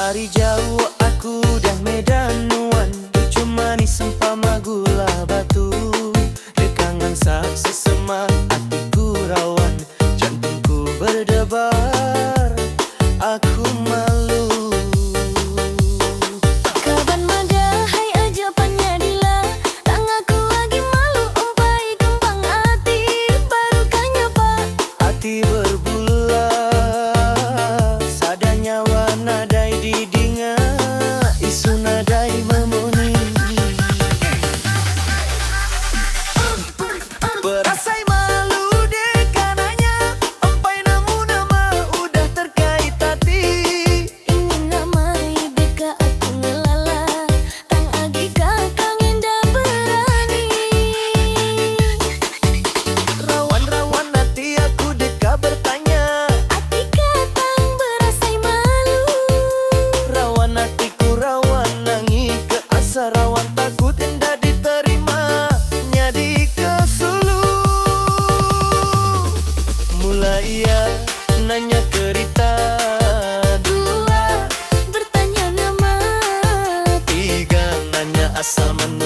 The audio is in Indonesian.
Dari jauh aku dah medanuan, cucu manis sempama gula batu. Dekangan sak sesema hatiku rawan, jantungku berdebar, aku malu. Kaban magahai aja panyadila, tang aku lagi malu umpai kembang hati, baru kanyapa Hati berbula, sada nyawa nadai didinga, isu nadai memuni. Berasai malu deh karenanya, empai namu nama udah terkait hati. ingin namai beka aku ngelala, tang agi kakang indah berani. Rawan-rawan hati aku deka bertanya, Hati katang berasai malu, rawan hatiku rawan nangi ke asa, rawan takut indah diterima nyadi kesulu. Mulai ia nanya kerita, dua bertanya nama, tiga nanya asal mana.